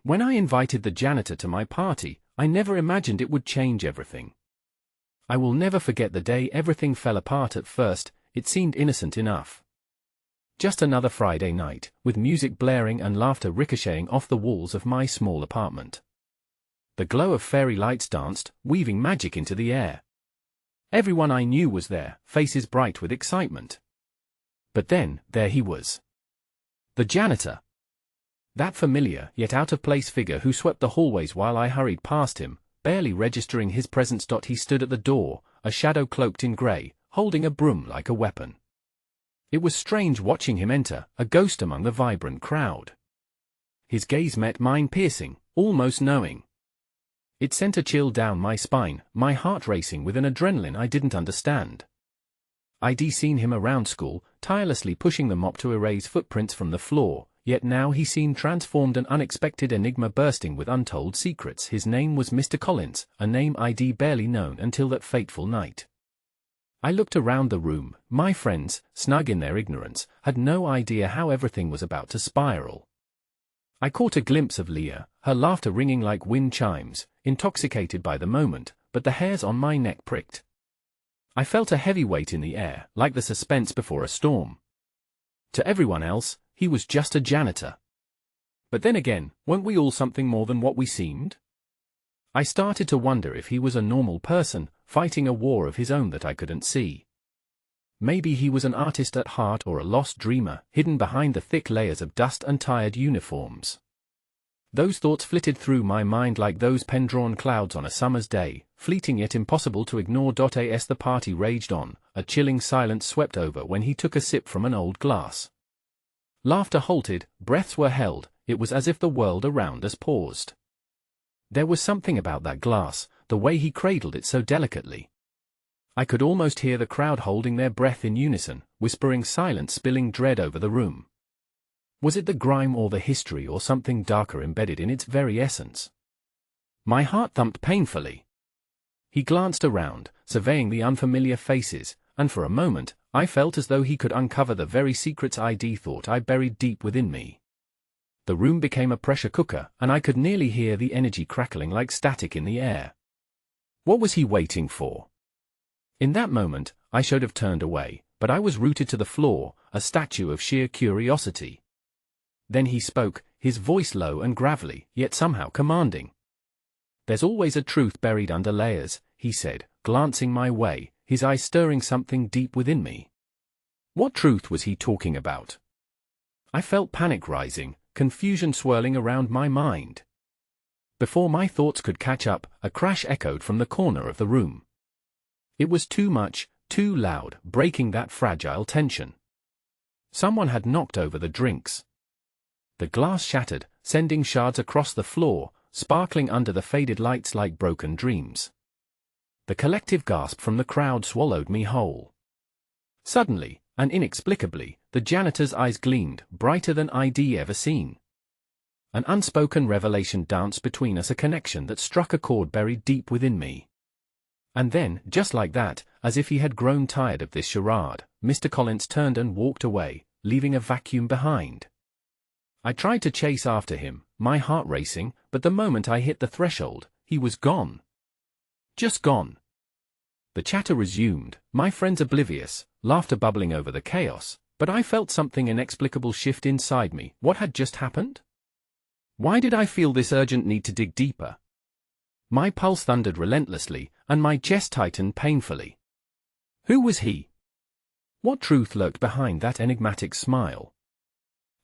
When I invited the janitor to my party, I never imagined it would change everything. I will never forget the day everything fell apart. At first, it seemed innocent enough. Just another Friday night, with music blaring and laughter ricocheting off the walls of my small apartment. The glow of fairy lights danced, weaving magic into the air. Everyone I knew was there, faces bright with excitement. But then, there he was. The janitor. That familiar, yet out-of-place figure who swept the hallways while I hurried past him, barely registering his presence. He stood at the door, a shadow cloaked in grey, holding a broom like a weapon. It was strange watching him enter, a ghost among the vibrant crowd. His gaze met mine, piercing, almost knowing. It sent a chill down my spine, my heart racing with an adrenaline I didn't understand. I'd seen him around school, tirelessly pushing the mop to erase footprints from the floor, yet now he seemed transformed, an unexpected enigma bursting with untold secrets. His name was Mr. Collins, a name I'd barely known until that fateful night. I looked around the room. My friends, snug in their ignorance, had no idea how everything was about to spiral. I caught a glimpse of Leah, her laughter ringing like wind chimes, intoxicated by the moment, but the hairs on my neck pricked. I felt a heavy weight in the air, like the suspense before a storm. To everyone else, he was just a janitor. But then again, weren't we all something more than what we seemed? I started to wonder if he was a normal person, fighting a war of his own that I couldn't see. Maybe he was an artist at heart, or a lost dreamer, hidden behind the thick layers of dust and tired uniforms. Those thoughts flitted through my mind like those pen-drawn clouds on a summer's day, fleeting yet impossible to ignore. As the party raged on, a chilling silence swept over when he took a sip from an old glass. Laughter halted, breaths were held, it was as if the world around us paused. There was something about that glass, the way he cradled it so delicately. I could almost hear the crowd holding their breath in unison, whispering silence spilling dread over the room. Was it the grime or the history, or something darker embedded in its very essence? My heart thumped painfully. He glanced around, surveying the unfamiliar faces, and for a moment, I felt as though he could uncover the very secrets I'd thought I buried deep within me. The room became a pressure cooker, and I could nearly hear the energy crackling like static in the air. What was he waiting for? In that moment, I should have turned away, but I was rooted to the floor, a statue of sheer curiosity. Then he spoke, his voice low and gravelly, yet somehow commanding. "There's always a truth buried under layers," he said, glancing my way, his eyes stirring something deep within me. What truth was he talking about? I felt panic rising, confusion swirling around my mind. Before my thoughts could catch up, a crash echoed from the corner of the room. It was too much, too loud, breaking that fragile tension. Someone had knocked over the drinks. The glass shattered, sending shards across the floor, sparkling under the faded lights like broken dreams. The collective gasp from the crowd swallowed me whole. Suddenly, and inexplicably, the janitor's eyes gleamed, brighter than I'd ever seen. An unspoken revelation danced between us, a connection that struck a chord buried deep within me. And then, just like that, as if he had grown tired of this charade, Mr. Collins turned and walked away, leaving a vacuum behind. I tried to chase after him, my heart racing, but the moment I hit the threshold, he was gone. Just gone. The chatter resumed, my friends oblivious, laughter bubbling over the chaos, but I felt something inexplicable shift inside me. What had just happened? Why did I feel this urgent need to dig deeper? My pulse thundered relentlessly, and my chest tightened painfully. Who was he? What truth lurked behind that enigmatic smile?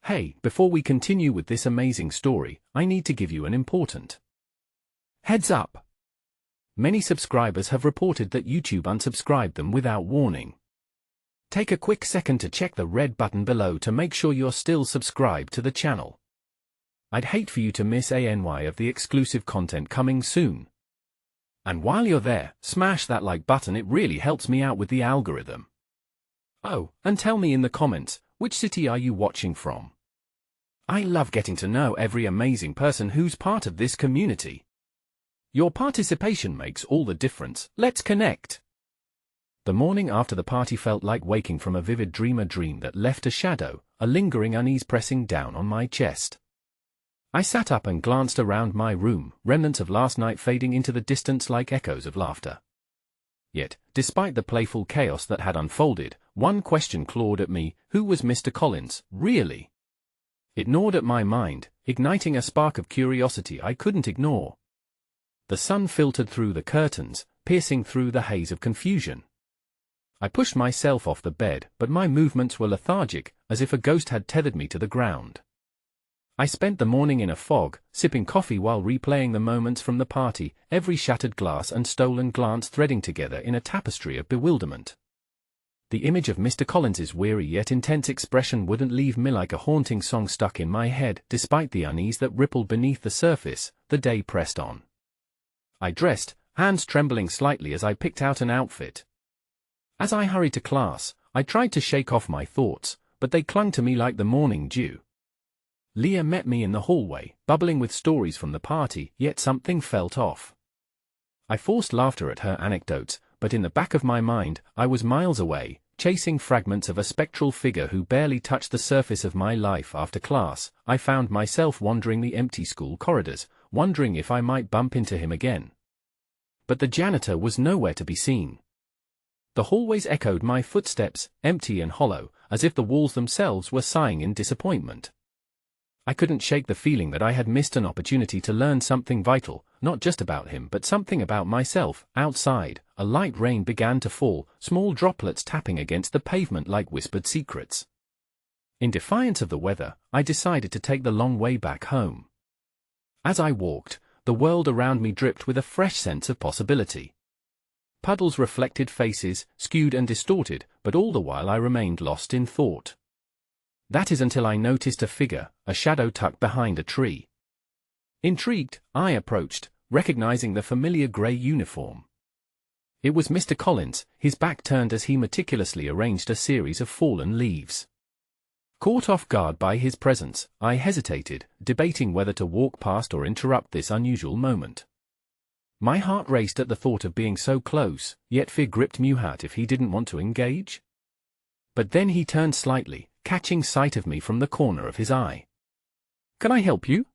Hey, before we continue with this amazing story, I need to give you an important heads up. Many subscribers have reported that YouTube unsubscribed them without warning. Take a quick second to check the red button below to make sure you're still subscribed to the channel. I'd hate for you to miss any of the exclusive content coming soon. And while you're there, smash that like button, it really helps me out with the algorithm. Oh, and tell me in the comments, which city are you watching from? I love getting to know every amazing person who's part of this community. Your participation makes all the difference. Let's connect. The morning after the party felt like waking from a vivid dream, a dream that left a shadow, a lingering unease pressing down on my chest. I sat up and glanced around my room, remnants of last night fading into the distance like echoes of laughter. Yet, despite the playful chaos that had unfolded, one question clawed at me: who was Mr. Collins, really? It gnawed at my mind, igniting a spark of curiosity I couldn't ignore. The sun filtered through the curtains, piercing through the haze of confusion. I pushed myself off the bed, but my movements were lethargic, as if a ghost had tethered me to the ground. I spent the morning in a fog, sipping coffee while replaying the moments from the party, every shattered glass and stolen glance threading together in a tapestry of bewilderment. The image of Mr. Collins's weary yet intense expression wouldn't leave me, like a haunting song stuck in my head, despite the unease that rippled beneath the surface. The day pressed on. I dressed, hands trembling slightly as I picked out an outfit. As I hurried to class, I tried to shake off my thoughts, but they clung to me like the morning dew. Leah met me in the hallway, bubbling with stories from the party, yet something felt off. I forced laughter at her anecdotes, but in the back of my mind, I was miles away, chasing fragments of a spectral figure who barely touched the surface of my life. After class, I found myself wandering the empty school corridors, wondering if I might bump into him again. But the janitor was nowhere to be seen. The hallways echoed my footsteps, empty and hollow, as if the walls themselves were sighing in disappointment. I couldn't shake the feeling that I had missed an opportunity to learn something vital, not just about him but something about myself. Outside, a light rain began to fall, small droplets tapping against the pavement like whispered secrets. In defiance of the weather, I decided to take the long way back home. As I walked, the world around me dripped with a fresh sense of possibility. Puddles reflected faces, skewed and distorted, but all the while I remained lost in thought. That is until I noticed a figure, a shadow tucked behind a tree. Intrigued, I approached, recognizing the familiar grey uniform. It was Mr. Collins, his back turned as he meticulously arranged a series of fallen leaves. Caught off guard by his presence, I hesitated, debating whether to walk past or interrupt this unusual moment. My heart raced at the thought of being so close, yet fear gripped me. What if he didn't want to engage? But then he turned slightly, catching sight of me from the corner of his eye. "Can I help you?"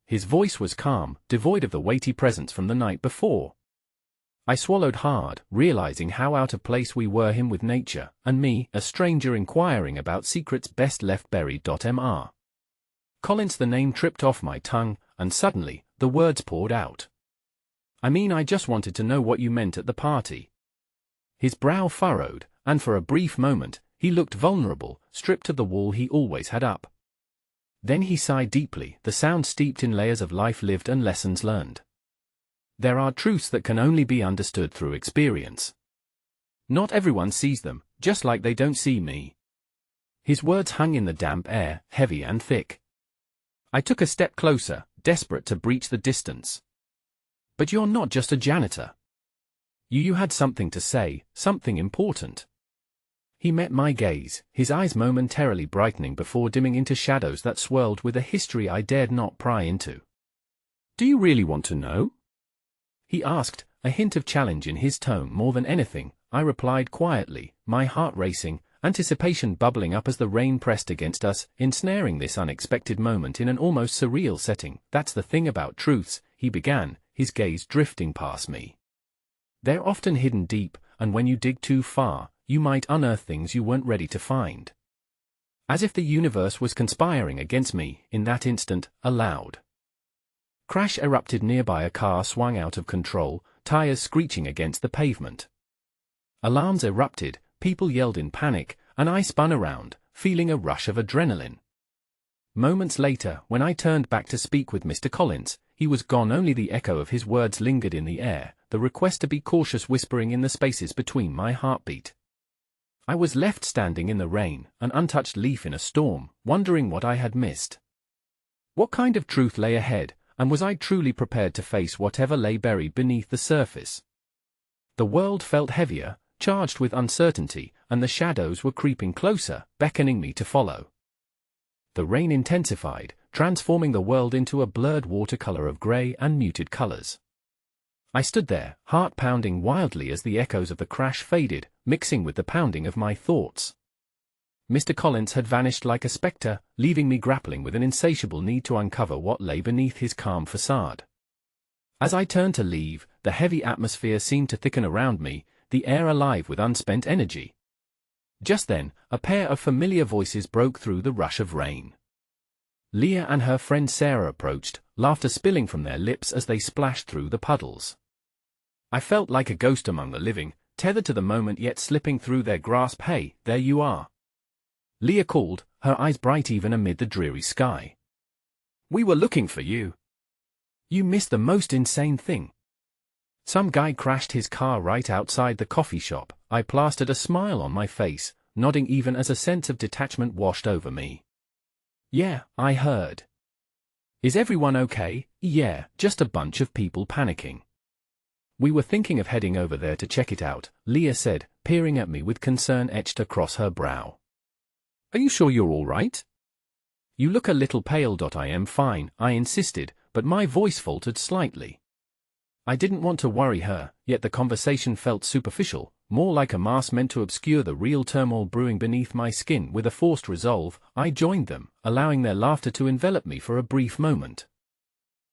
His voice was calm, devoid of the weighty presence from the night before. I swallowed hard, realizing how out of place we were, him with nature, and me, a stranger inquiring about secrets best left buried. Mr. Collins, the name tripped off my tongue, and suddenly, the words poured out. I just wanted to know what you meant at the party." His brow furrowed, and for a brief moment, he looked vulnerable, stripped of the wall he always had up. Then he sighed deeply, the sound steeped in layers of life lived and lessons learned. There are truths that can only be understood through experience. Not everyone sees them, just like they don't see me. His words hung in the damp air, heavy and thick. I took a step closer, desperate to breach the distance. "But you're not just a janitor. You had something to say, something important." He met my gaze, his eyes momentarily brightening before dimming into shadows that swirled with a history I dared not pry into. "Do you really want to know?" he asked, a hint of challenge in his tone more than anything. I replied quietly, my heart racing, anticipation bubbling up as the rain pressed against us, ensnaring this unexpected moment in an almost surreal setting. "That's the thing about truths," he began, his gaze drifting past me. "They're often hidden deep, and when you dig too far, you might unearth things you weren't ready to find." As if the universe was conspiring against me, in that instant, a loud crash erupted nearby. A car swung out of control, tires screeching against the pavement. Alarms erupted, people yelled in panic, and I spun around, feeling a rush of adrenaline. Moments later, when I turned back to speak with Mr. Collins, he was gone. Only the echo of his words lingered in the air, the request to be cautious whispering in the spaces between my heartbeat. I was left standing in the rain, an untouched leaf in a storm, wondering what I had missed. What kind of truth lay ahead, and was I truly prepared to face whatever lay buried beneath the surface? The world felt heavier, charged with uncertainty, and the shadows were creeping closer, beckoning me to follow. The rain intensified, transforming the world into a blurred watercolor of gray and muted colors. I stood there, heart pounding wildly as the echoes of the crash faded, mixing with the pounding of my thoughts. Mr. Collins had vanished like a spectre, leaving me grappling with an insatiable need to uncover what lay beneath his calm facade. As I turned to leave, the heavy atmosphere seemed to thicken around me, the air alive with unspent energy. Just then, a pair of familiar voices broke through the rush of rain. Leah and her friend Sarah approached, laughter spilling from their lips as they splashed through the puddles. I felt like a ghost among the living, tethered to the moment yet slipping through their grasp. "Hey, there you are," Leah called, her eyes bright even amid the dreary sky. "We were looking for you. You missed the most insane thing. Some guy crashed his car right outside the coffee shop." I plastered a smile on my face, nodding even as a sense of detachment washed over me. "Yeah, I heard. Is everyone okay?" "Yeah, just a bunch of people panicking. We were thinking of heading over there to check it out," Leah said, peering at me with concern etched across her brow. "Are you sure you're all right? You look a little pale." "I am fine," I insisted, but my voice faltered slightly. I didn't want to worry her, yet the conversation felt superficial, more like a mask meant to obscure the real turmoil brewing beneath my skin. With a forced resolve, I joined them, allowing their laughter to envelop me for a brief moment.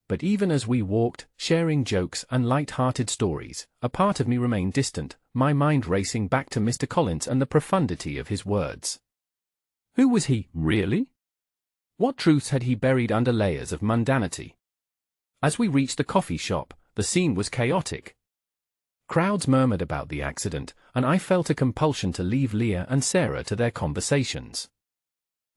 But even as we walked, sharing jokes and light-hearted stories, a part of me remained distant, my mind racing back to Mr. Collins and the profundity of his words. Who was he, really? What truths had he buried under layers of mundanity? As we reached the coffee shop, the scene was chaotic. Crowds murmured about the accident, and I felt a compulsion to leave Leah and Sarah to their conversations.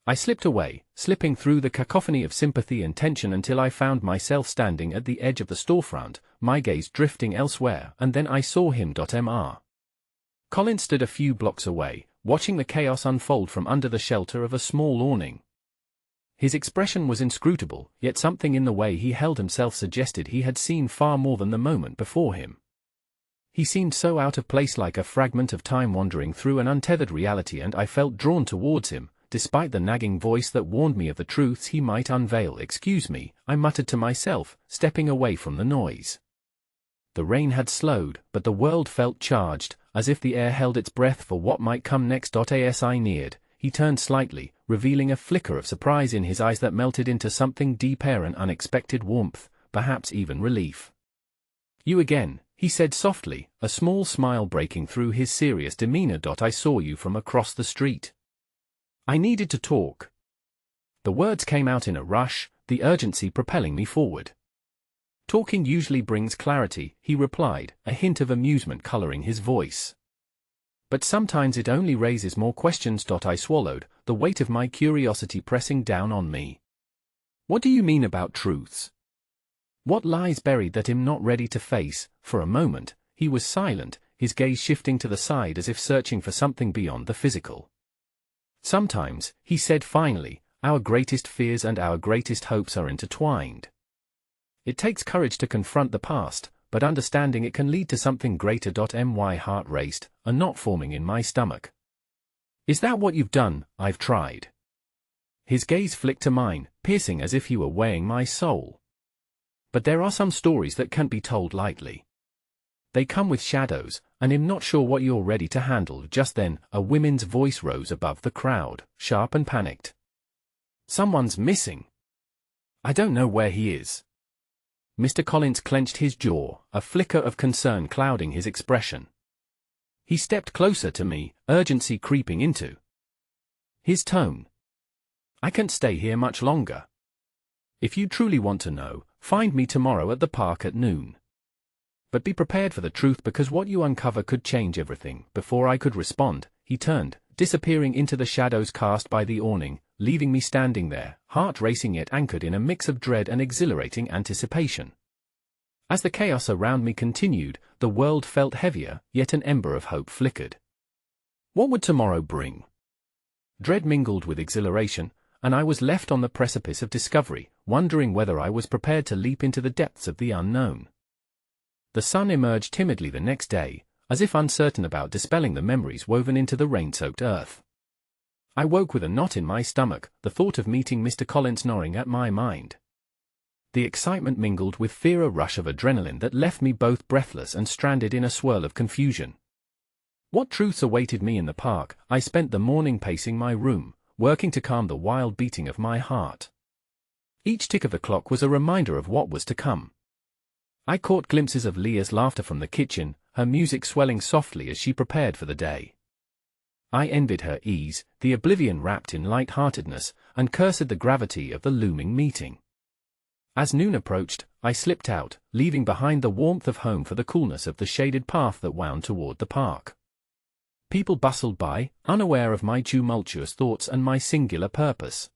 I slipped away, slipping through the cacophony of sympathy and tension until I found myself standing at the edge of the storefront, my gaze drifting elsewhere, and then I saw him. Mr. Collins stood a few blocks away, watching the chaos unfold from under the shelter of a small awning. His expression was inscrutable, yet something in the way he held himself suggested he had seen far more than the moment before him. He seemed so out of place, like a fragment of time wandering through an untethered reality, and I felt drawn towards him, despite the nagging voice that warned me of the truths he might unveil. "Excuse me," I muttered to myself, stepping away from the noise. The rain had slowed, but the world felt charged, as if the air held its breath for what might come next. As I neared, he turned slightly, revealing a flicker of surprise in his eyes that melted into something deeper, an unexpected warmth, perhaps even relief. "You again," he said softly, a small smile breaking through his serious demeanor. "I saw you from across the street. I needed to talk." The words came out in a rush, the urgency propelling me forward. "Talking usually brings clarity," he replied, a hint of amusement coloring his voice. "But sometimes it only raises more questions." I swallowed, the weight of my curiosity pressing down on me. "What do you mean about truths? What lies buried that I'm not ready to face?" For a moment, he was silent, his gaze shifting to the side as if searching for something beyond the physical. "Sometimes," he said finally, "our greatest fears and our greatest hopes are intertwined. It takes courage to confront the past, but understanding it can lead to something greater." My heart raced, a knot forming in my stomach. "Is that what you've done?" "I've tried." His gaze flicked to mine, piercing as if he were weighing my soul. "But there are some stories that can't be told lightly. They come with shadows, and I'm not sure what you're ready to handle." Just then, a woman's voice rose above the crowd, sharp and panicked. "Someone's missing. I don't know where he is." Mr. Collins clenched his jaw, a flicker of concern clouding his expression. He stepped closer to me, urgency creeping into his tone. "I can't stay here much longer. If you truly want to know, find me tomorrow at the park at noon. But be prepared for the truth, because what you uncover could change everything." Before I could respond, he turned, disappearing into the shadows cast by the awning, leaving me standing there, heart racing yet anchored in a mix of dread and exhilarating anticipation. As the chaos around me continued, the world felt heavier, yet an ember of hope flickered. What would tomorrow bring? Dread mingled with exhilaration, and I was left on the precipice of discovery, wondering whether I was prepared to leap into the depths of the unknown. The sun emerged timidly the next day, as if uncertain about dispelling the memories woven into the rain-soaked earth. I woke with a knot in my stomach, the thought of meeting Mr. Collins gnawing at my mind. The excitement mingled with fear, a rush of adrenaline that left me both breathless and stranded in a swirl of confusion. What truths awaited me in the park? I spent the morning pacing my room, working to calm the wild beating of my heart. Each tick of the clock was a reminder of what was to come. I caught glimpses of Leah's laughter from the kitchen, her music swelling softly as she prepared for the day. I envied her ease, the oblivion wrapped in light-heartedness, and cursed the gravity of the looming meeting. As noon approached, I slipped out, leaving behind the warmth of home for the coolness of the shaded path that wound toward the park. People bustled by, unaware of my tumultuous thoughts and my singular purpose.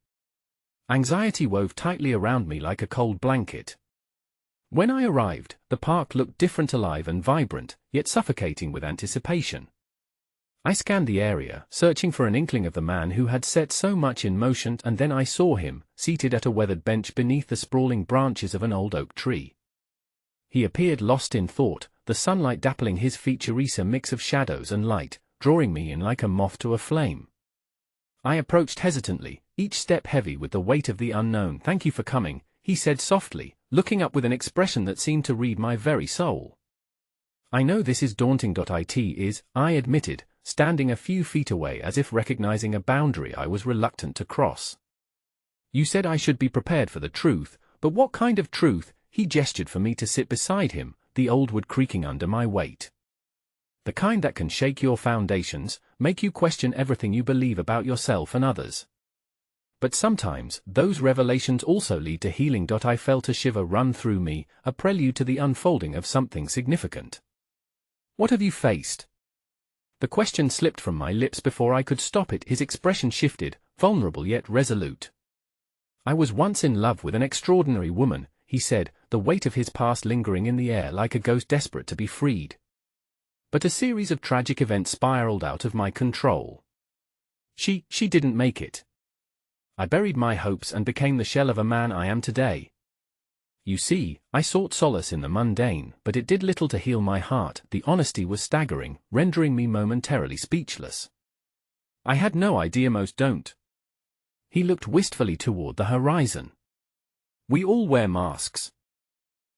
Anxiety wove tightly around me like a cold blanket. When I arrived, the park looked different, alive and vibrant, yet suffocating with anticipation. I scanned the area, searching for an inkling of the man who had set so much in motion, and then I saw him, seated at a weathered bench beneath the sprawling branches of an old oak tree. He appeared lost in thought, the sunlight dappling his features, a mix of shadows and light, drawing me in like a moth to a flame. I approached hesitantly, each step heavy with the weight of the unknown. "Thank you for coming," he said softly, looking up with an expression that seemed to read my very soul. "I know this is daunting. I admitted, standing a few feet away as if recognizing a boundary I was reluctant to cross. "You said I should be prepared for the truth, but what kind of truth?" He gestured for me to sit beside him, the old wood creaking under my weight. "The kind that can shake your foundations, make you question everything you believe about yourself and others. But sometimes, those revelations also lead to healing." I felt a shiver run through me, a prelude to the unfolding of something significant. "What have you faced?" The question slipped from my lips before I could stop it. His expression shifted, vulnerable yet resolute. "I was once in love with an extraordinary woman," he said, the weight of his past lingering in the air like a ghost desperate to be freed. "But a series of tragic events spiraled out of my control. She didn't make it. I buried my hopes and became the shell of a man I am today. You see, I sought solace in the mundane, but it did little to heal my heart." The honesty was staggering, rendering me momentarily speechless. "I had no idea most don't." He looked wistfully toward the horizon. "We all wear masks.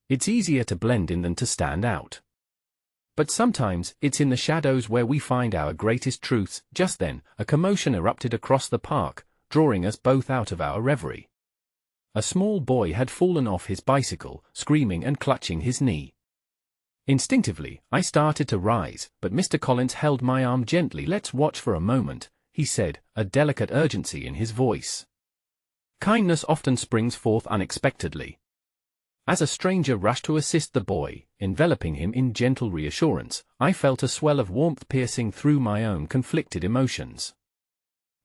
It's easier to blend in than to stand out. But sometimes, it's in the shadows where we find our greatest truths." Just then, a commotion erupted across the park, drawing us both out of our reverie. A small boy had fallen off his bicycle, screaming and clutching his knee. Instinctively, I started to rise, but Mr. Collins held my arm gently. "Let's watch for a moment," he said, a delicate urgency in his voice. Kindness often springs forth unexpectedly. As a stranger rushed to assist the boy, enveloping him in gentle reassurance, I felt a swell of warmth piercing through my own conflicted emotions.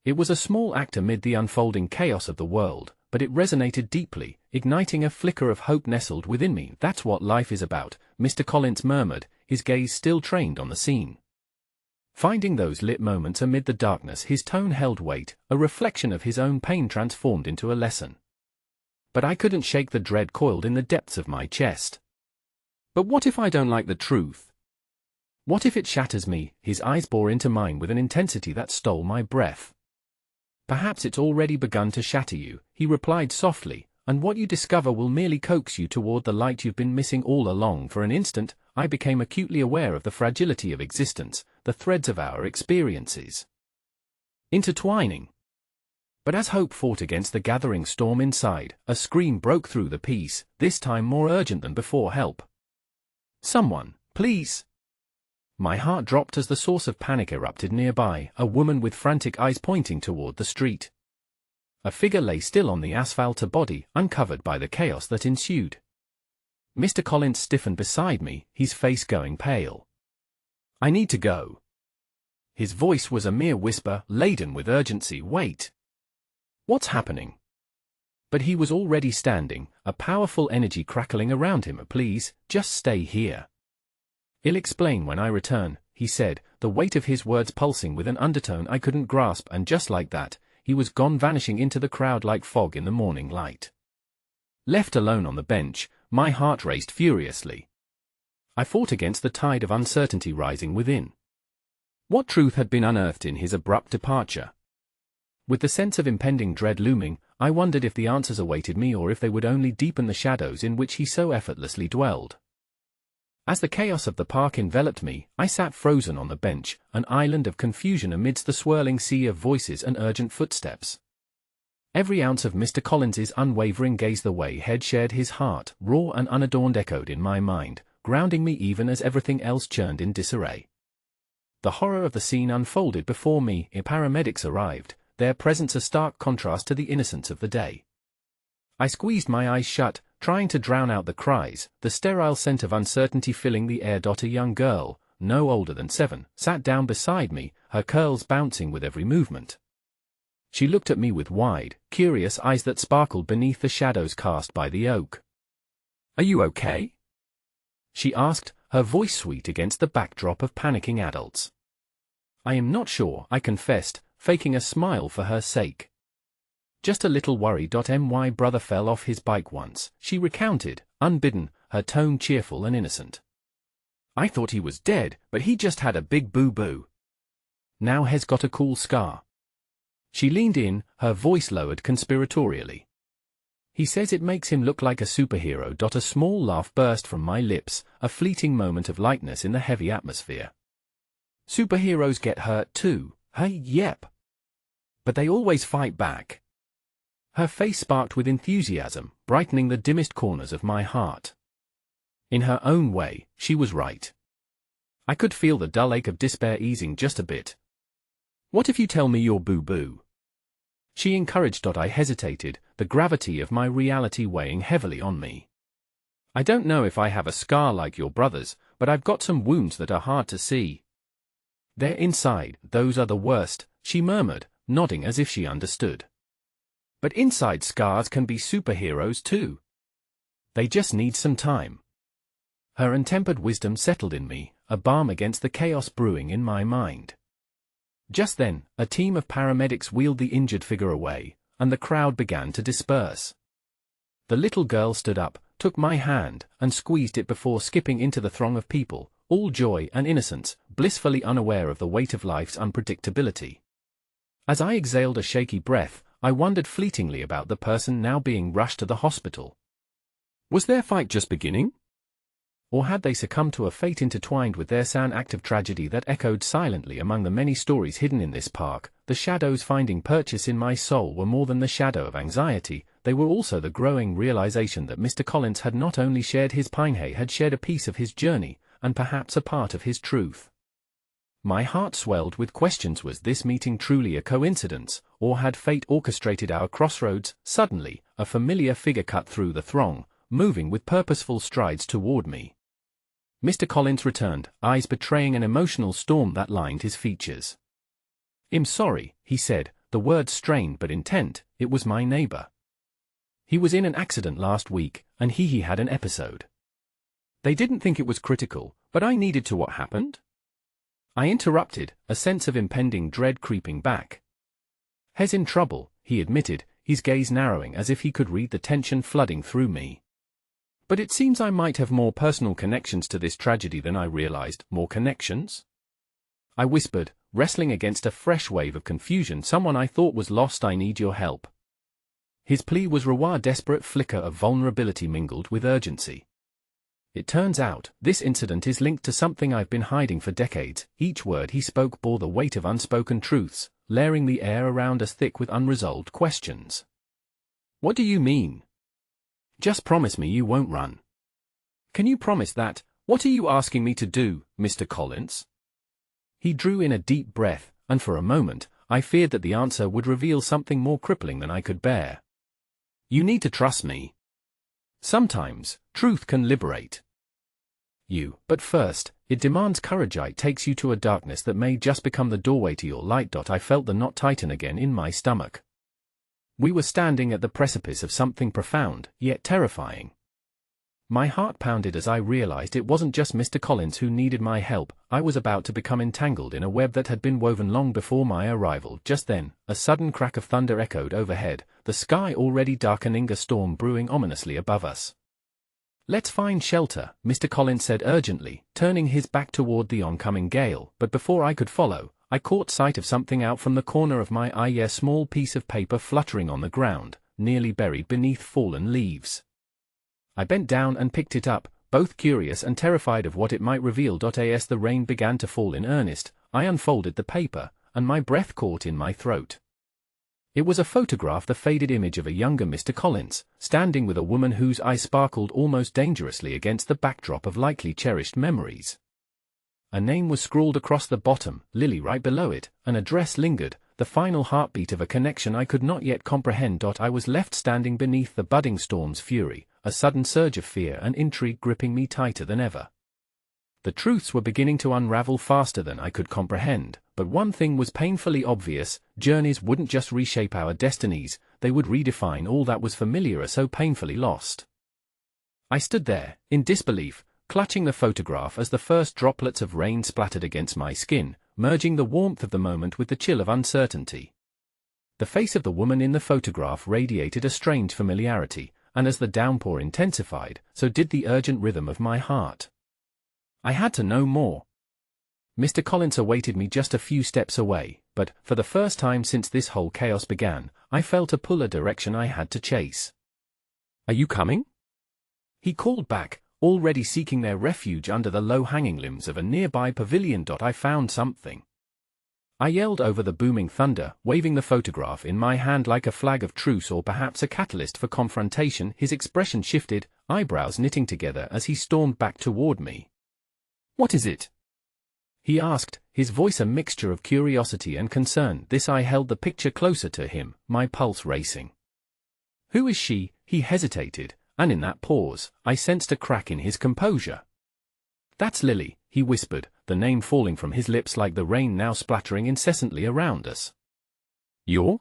It was a small act amid the unfolding chaos of the world, but it resonated deeply, igniting a flicker of hope nestled within me. "That's what life is about," Mr. Collins murmured, his gaze still trained on the scene. Finding those lit moments amid the darkness, his tone held weight, a reflection of his own pain transformed into a lesson. But I couldn't shake the dread coiled in the depths of my chest. "But what if I don't like the truth? What if it shatters me?" His eyes bore into mine with an intensity that stole my breath. "Perhaps it's already begun to shatter you," he replied softly, "and what you discover will merely coax you toward the light you've been missing all along." For an instant, I became acutely aware of the fragility of existence, the threads of our experiences intertwining. But as hope fought against the gathering storm inside, a scream broke through the peace, this time more urgent than before. "Help! Someone, please!" My heart dropped as the source of panic erupted nearby, a woman with frantic eyes pointing toward the street. A figure lay still on the asphalt, a body uncovered by the chaos that ensued. Mr. Collins stiffened beside me, his face going pale. "I need to go." His voice was a mere whisper, laden with urgency. "Wait. What's happening?" But he was already standing, a powerful energy crackling around him. "Please, just stay here. I'll explain when I return," he said, the weight of his words pulsing with an undertone I couldn't grasp, and just like that, he was gone, vanishing into the crowd like fog in the morning light. Left alone on the bench, my heart raced furiously. I fought against the tide of uncertainty rising within. What truth had been unearthed in his abrupt departure? With the sense of impending dread looming, I wondered if the answers awaited me or if they would only deepen the shadows in which he so effortlessly dwelled. As the chaos of the park enveloped me, I sat frozen on the bench, an island of confusion amidst the swirling sea of voices and urgent footsteps. Every ounce of Mr. Collins's unwavering gaze, the way he'd shared his heart, raw and unadorned, echoed in my mind, grounding me even as everything else churned in disarray. The horror of the scene unfolded before me. Paramedics arrived, their presence a stark contrast to the innocence of the day. I squeezed my eyes shut, trying to drown out the cries, the sterile scent of uncertainty filling the air. A young girl, no older than 7, sat down beside me, her curls bouncing with every movement. She looked at me with wide, curious eyes that sparkled beneath the shadows cast by the oak. "Are you okay?" she asked, her voice sweet against the backdrop of panicking adults. "I am not sure," I confessed, faking a smile for her sake. "Just a little worried. My brother fell off his bike once," she recounted, unbidden, her tone cheerful and innocent. "I thought he was dead, but he just had a big boo-boo. Now he's got a cool scar." She leaned in, her voice lowered conspiratorially. "He says it makes him look like a superhero." A small laugh burst from my lips, a fleeting moment of lightness in the heavy atmosphere. "Superheroes get hurt too, hey? Yep. But they always fight back." Her face sparked with enthusiasm, brightening the dimmest corners of my heart. In her own way, she was right. I could feel the dull ache of despair easing just a bit. "What if you tell me your boo-boo?" she encouraged. I hesitated, the gravity of my reality weighing heavily on me. "I don't know if I have a scar like your brother's, but I've got some wounds that are hard to see." "They're inside, those are the worst," she murmured, nodding as if she understood. "But inside scars can be superheroes too. They just need some time." Her untempered wisdom settled in me, a balm against the chaos brewing in my mind. Just then, a team of paramedics wheeled the injured figure away, and the crowd began to disperse. The little girl stood up, took my hand, and squeezed it before skipping into the throng of people, all joy and innocence, blissfully unaware of the weight of life's unpredictability. As I exhaled a shaky breath, I wondered fleetingly about the person now being rushed to the hospital. Was their fight just beginning? Or had they succumbed to a fate intertwined with their sad act of tragedy that echoed silently among the many stories hidden in this park? The shadows finding purchase in my soul were more than the shadow of anxiety, they were also the growing realization that Mr. Collins had not only shared his pain, he had shared a piece of his journey, and perhaps a part of his truth. My heart swelled with questions. Was this meeting truly a coincidence, or had fate orchestrated our crossroads? Suddenly, a familiar figure cut through the throng, moving with purposeful strides toward me. Mr. Collins returned, eyes betraying an emotional storm that lined his features. "I'm sorry," he said, the words strained but intent. "It was my neighbor. He was in an accident last week, and he had an episode. They didn't think it was critical, but I needed to." "What happened?" I interrupted, a sense of impending dread creeping back. "He's in trouble," he admitted, his gaze narrowing as if he could read the tension flooding through me. "But it seems I might have more personal connections to this tragedy than I realized." "More connections?" I whispered, wrestling against a fresh wave of confusion. "Someone I thought was lost. I need your help." His plea was raw, desperate flicker of vulnerability mingled with urgency. "It turns out, this incident is linked to something I've been hiding for decades." Each word he spoke bore the weight of unspoken truths, layering the air around us thick with unresolved questions. "What do you mean?" "Just promise me you won't run." "Can you promise that?" "What are you asking me to do, Mr. Collins?" He drew in a deep breath, and for a moment, I feared that the answer would reveal something more crippling than I could bear. "You need to trust me. Sometimes, truth can liberate you, but first, it demands courage. It takes you to a darkness that may just become the doorway to your light." I felt the knot tighten again in my stomach. We were standing at the precipice of something profound, yet terrifying. My heart pounded as I realized it wasn't just Mr. Collins who needed my help. I was about to become entangled in a web that had been woven long before my arrival. Just then, a sudden crack of thunder echoed overhead, the sky already darkening, a storm brewing ominously above us. "Let's find shelter," Mr. Collins said urgently, turning his back toward the oncoming gale. But before I could follow, I caught sight of something out from the corner of my eye, a small piece of paper fluttering on the ground, nearly buried beneath fallen leaves. I bent down and picked it up, both curious and terrified of what it might reveal. As the rain began to fall in earnest, I unfolded the paper, and my breath caught in my throat. It was a photograph, the faded image of a younger Mr. Collins, standing with a woman whose eyes sparkled almost dangerously against the backdrop of likely cherished memories. A name was scrawled across the bottom, Lily right below it, an address lingered, the final heartbeat of a connection I could not yet comprehend. I was left standing beneath the budding storm's fury, a sudden surge of fear and intrigue gripping me tighter than ever. The truths were beginning to unravel faster than I could comprehend, but one thing was painfully obvious: journeys wouldn't just reshape our destinies, they would redefine all that was familiar or so painfully lost. I stood there, in disbelief, clutching the photograph as the first droplets of rain splattered against my skin, merging the warmth of the moment with the chill of uncertainty. The face of the woman in the photograph radiated a strange familiarity, and as the downpour intensified, so did the urgent rhythm of my heart. I had to know more. Mr. Collins awaited me just a few steps away, but, for the first time since this whole chaos began, I felt a pull, a direction I had to chase. "Are you coming?" he called back, already seeking their refuge under the low-hanging limbs of a nearby pavilion. "I found something," I yelled over the booming thunder, waving the photograph in my hand like a flag of truce or perhaps a catalyst for confrontation. His expression shifted, eyebrows knitting together as he stormed back toward me. "What is it?" he asked, his voice a mixture of curiosity and concern. I held the picture closer to him, my pulse racing. "Who is she?" he hesitated, and in that pause, I sensed a crack in his composure. "That's Lily," he whispered, the name falling from his lips like the rain now splattering incessantly around us. "You're?"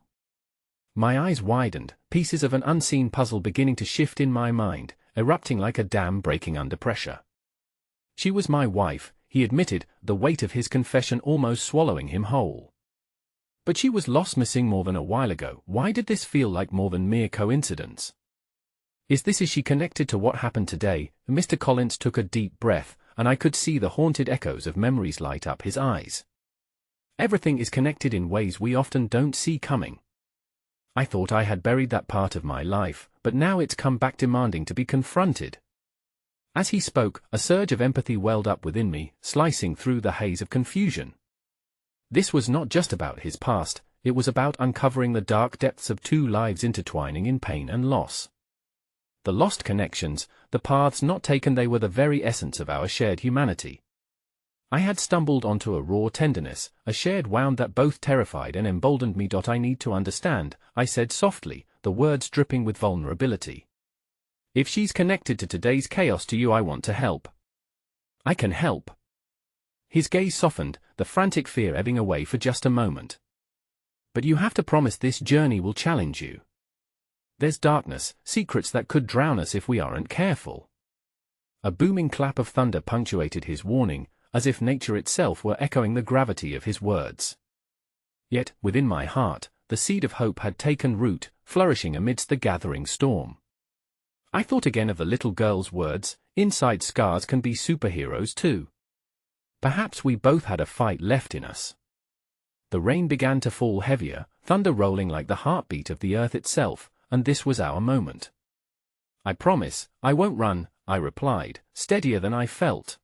My eyes widened, pieces of an unseen puzzle beginning to shift in my mind, erupting like a dam breaking under pressure. "She was my wife," he admitted, the weight of his confession almost swallowing him whole. "But she was lost, missing more than a while ago. Why did this feel like more than mere coincidence? Is she connected to what happened today?" Mr. Collins took a deep breath, and I could see the haunted echoes of memories light up his eyes. "Everything is connected in ways we often don't see coming. I thought I had buried that part of my life, but now it's come back demanding to be confronted." As he spoke, a surge of empathy welled up within me, slicing through the haze of confusion. This was not just about his past, it was about uncovering the dark depths of two lives intertwining in pain and loss. The lost connections, the paths not taken, they were the very essence of our shared humanity. I had stumbled onto a raw tenderness, a shared wound that both terrified and emboldened me. "I need to understand," I said softly, the words dripping with vulnerability. "If she's connected to today's chaos to you, I want to help. I can help." His gaze softened, the frantic fear ebbing away for just a moment. "But you have to promise this journey will challenge you. There's darkness, secrets that could drown us if we aren't careful." A booming clap of thunder punctuated his warning, as if nature itself were echoing the gravity of his words. Yet, within my heart, the seed of hope had taken root, flourishing amidst the gathering storm. I thought again of the little girl's words: "Inside scars can be superheroes too." Perhaps we both had a fight left in us. The rain began to fall heavier, thunder rolling like the heartbeat of the earth itself, and this was our moment. "I promise, I won't run," I replied, steadier than I felt.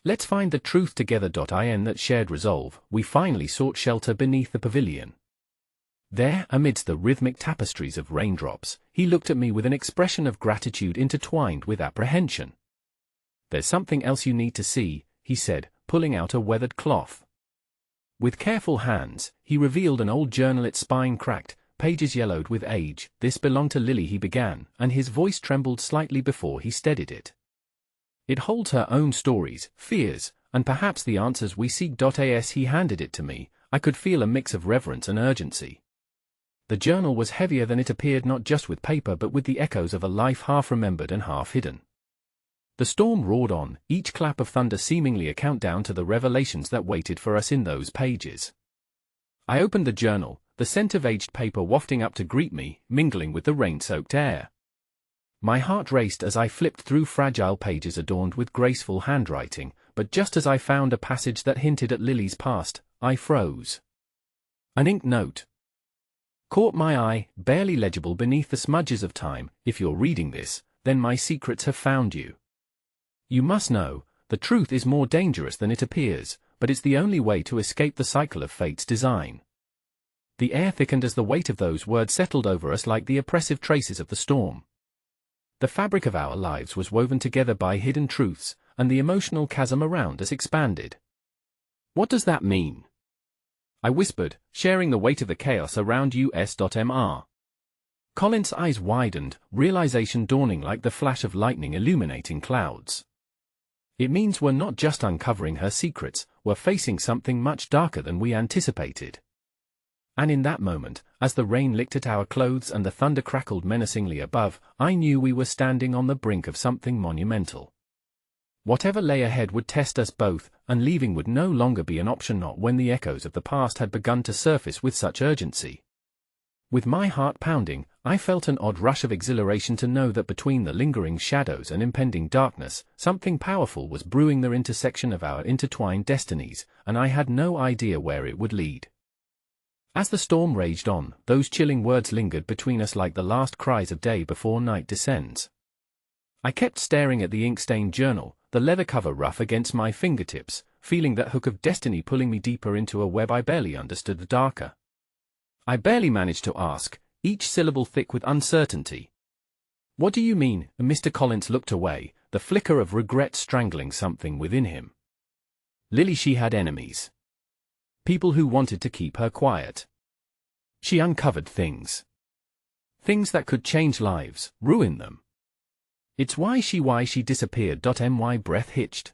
"Let's find the truth together." In that shared resolve, we finally sought shelter beneath the pavilion. There, amidst the rhythmic tapestries of raindrops, he looked at me with an expression of gratitude intertwined with apprehension. "There's something else you need to see," he said, pulling out a weathered cloth. With careful hands, he revealed an old journal, its spine cracked, pages yellowed with age. "This belonged to Lily," he began, and his voice trembled slightly before he steadied it. "It holds her own stories, fears, and perhaps the answers we seek." As he handed it to me, I could feel a mix of reverence and urgency. The journal was heavier than it appeared, not just with paper but with the echoes of a life half remembered and half hidden. The storm roared on, each clap of thunder seemingly a countdown to the revelations that waited for us in those pages. I opened the journal, the scent of aged paper wafting up to greet me, mingling with the rain-soaked air. My heart raced as I flipped through fragile pages adorned with graceful handwriting, but just as I found a passage that hinted at Lily's past, I froze. An ink note caught my eye, barely legible beneath the smudges of time. "If you're reading this, then my secrets have found you. You must know, the truth is more dangerous than it appears, but it's the only way to escape the cycle of fate's design. The air thickened as the weight of those words settled over us like the oppressive traces of the storm. The fabric of our lives was woven together by hidden truths, and the emotional chasm around us expanded. What does that mean? I whispered, sharing the weight of the chaos around us.mr. Colin's eyes widened, realization dawning like the flash of lightning illuminating clouds. It means we're not just uncovering her secrets, we're facing something much darker than we anticipated. And in that moment, as the rain licked at our clothes and the thunder crackled menacingly above, I knew we were standing on the brink of something monumental. Whatever lay ahead would test us both, and leaving would no longer be an option, not when the echoes of the past had begun to surface with such urgency. With my heart pounding, I felt an odd rush of exhilaration to know that between the lingering shadows and impending darkness, something powerful was brewing, the intersection of our intertwined destinies, and I had no idea where it would lead. As the storm raged on, those chilling words lingered between us like the last cries of day before night descends. I kept staring at the ink-stained journal, the leather cover rough against my fingertips, feeling that hook of destiny pulling me deeper into a web I barely understood, the darker. I barely managed to ask, each syllable thick with uncertainty. What do you mean? Mr. Collins looked away, the flicker of regret strangling something within him. Lily, she had enemies. People who wanted to keep her quiet. She uncovered things. Things that could change lives, ruin them. It's why she disappeared. My breath hitched.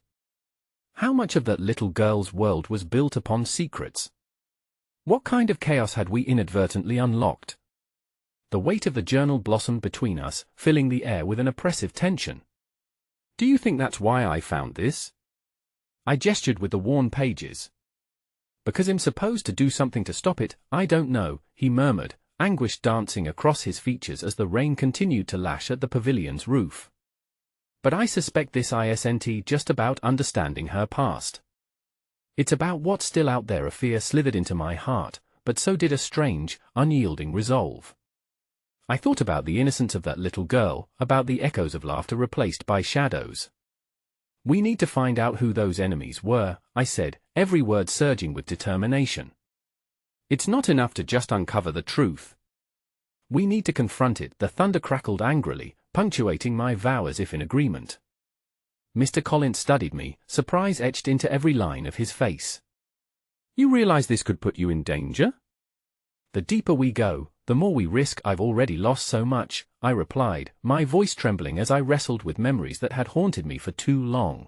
How much of that little girl's world was built upon secrets? What kind of chaos had we inadvertently unlocked? The weight of the journal blossomed between us, filling the air with an oppressive tension. Do you think that's why I found this? I gestured with the worn pages. Because I'm supposed to do something to stop it, I don't know, he murmured, anguish dancing across his features as the rain continued to lash at the pavilion's roof. But I suspect this isn't just about understanding her past. It's about what's still out there. A fear slithered into my heart, but so did a strange, unyielding resolve. I thought about the innocence of that little girl, about the echoes of laughter replaced by shadows. We need to find out who those enemies were, I said, every word surging with determination. It's not enough to just uncover the truth. We need to confront it. The thunder crackled angrily, punctuating my vow as if in agreement. Mr. Collins studied me, surprise etched into every line of his face. You realize this could put you in danger? The deeper we go, the more we risk. I've already lost so much, I replied, my voice trembling as I wrestled with memories that had haunted me for too long.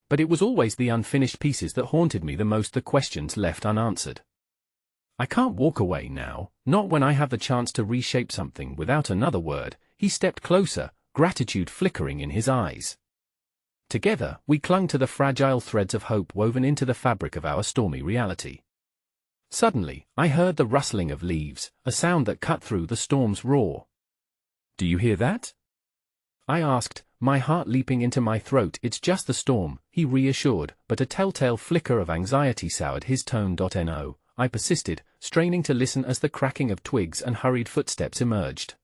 But it was always the unfinished pieces that haunted me the most, the questions left unanswered. I can't walk away now, not when I have the chance to reshape something. Without another word, he stepped closer, gratitude flickering in his eyes. Together, we clung to the fragile threads of hope woven into the fabric of our stormy reality. Suddenly, I heard the rustling of leaves, a sound that cut through the storm's roar. Do you hear that? I asked, my heart leaping into my throat. It's just the storm, he reassured, but a telltale flicker of anxiety soured his tone. No, I persisted, straining to listen as the cracking of twigs and hurried footsteps emerged.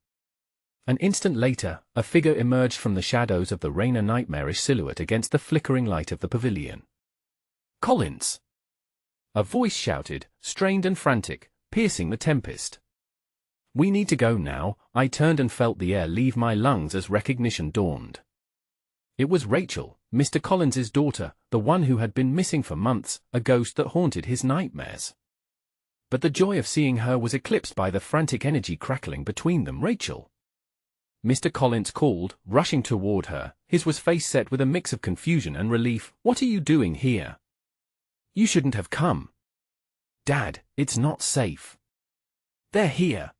An instant later, a figure emerged from the shadows of the rain, a nightmarish silhouette against the flickering light of the pavilion. Collins! A voice shouted, strained and frantic, piercing the tempest. We need to go now. I turned and felt the air leave my lungs as recognition dawned. It was Rachel, Mr. Collins's daughter, the one who had been missing for months, a ghost that haunted his nightmares. But the joy of seeing her was eclipsed by the frantic energy crackling between them. Rachel! Mr. Collins called, rushing toward her, his face set with a mix of confusion and relief. What are you doing here? You shouldn't have come. Dad, it's not safe. They're here.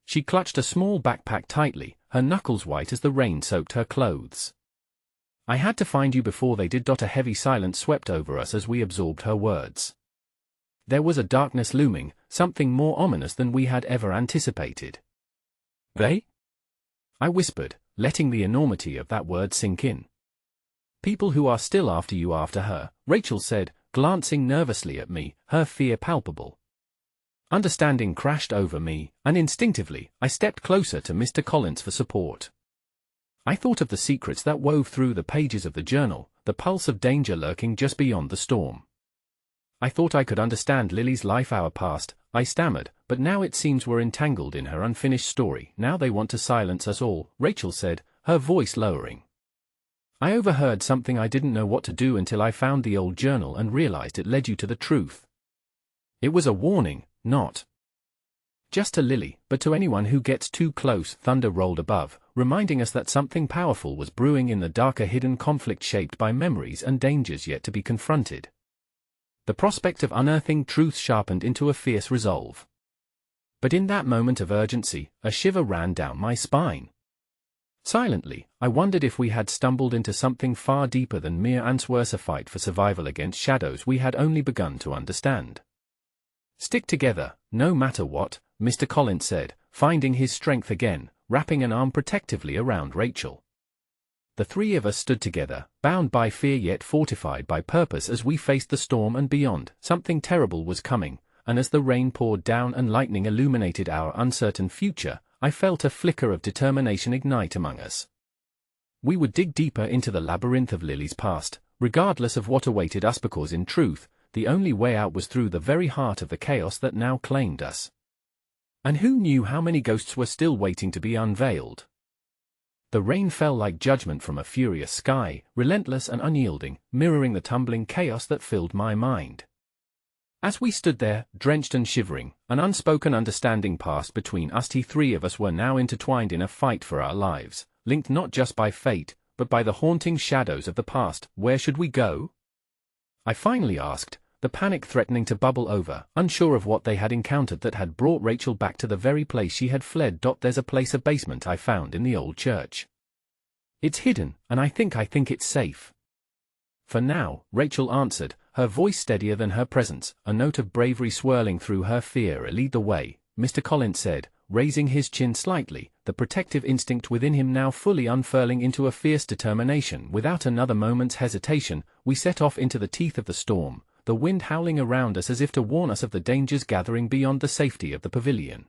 She clutched a small backpack tightly, her knuckles white as the rain soaked her clothes. I had to find you before they did. A heavy silence swept over us as we absorbed her words. There was a darkness looming, something more ominous than we had ever anticipated. They? I whispered, letting the enormity of that word sink in. People who are still after you. After her, Rachel said, glancing nervously at me, her fear palpable. Understanding crashed over me, and instinctively, I stepped closer to Mr. Collins for support. I thought of the secrets that wove through the pages of the journal, the pulse of danger lurking just beyond the storm. I thought I could understand Lily's life hour past, I stammered, but now it seems we're entangled in her unfinished story. Now they want to silence us all, Rachel said, her voice lowering. I overheard something. I didn't know what to do until I found the old journal and realized it led you to the truth. It was a warning, not just to Lily, but to anyone who gets too close. Thunder rolled above, reminding us that something powerful was brewing in the darker hidden conflict shaped by memories and dangers yet to be confronted. The prospect of unearthing truth sharpened into a fierce resolve. But in that moment of urgency, a shiver ran down my spine. Silently, I wondered if we had stumbled into something far deeper than mere answers, a fight for survival against shadows we had only begun to understand. Stick together, no matter what, Mr. Collins said, finding his strength again, wrapping an arm protectively around Rachel. The three of us stood together, bound by fear yet fortified by purpose as we faced the storm and beyond. Something terrible was coming, and as the rain poured down and lightning illuminated our uncertain future, I felt a flicker of determination ignite among us. We would dig deeper into the labyrinth of Lily's past, regardless of what awaited us, because in truth, the only way out was through the very heart of the chaos that now claimed us. And who knew how many ghosts were still waiting to be unveiled? The rain fell like judgment from a furious sky, relentless and unyielding, mirroring the tumbling chaos that filled my mind. As we stood there, drenched and shivering, an unspoken understanding passed between us. The three of us were now intertwined in a fight for our lives, linked not just by fate, but by the haunting shadows of the past. Where should we go? I finally asked, the panic threatening to bubble over, unsure of what they had encountered that had brought Rachel back to the very place she had fled. There's a place, a basement I found in the old church. It's hidden, and I think it's safe. For now, Rachel answered, her voice steadier than her presence, a note of bravery swirling through her fear. Lead the way, Mr. Collins said, raising his chin slightly, the protective instinct within him now fully unfurling into a fierce determination. Without another moment's hesitation, we set off into the teeth of the storm, the wind howling around us as if to warn us of the dangers gathering beyond the safety of the pavilion.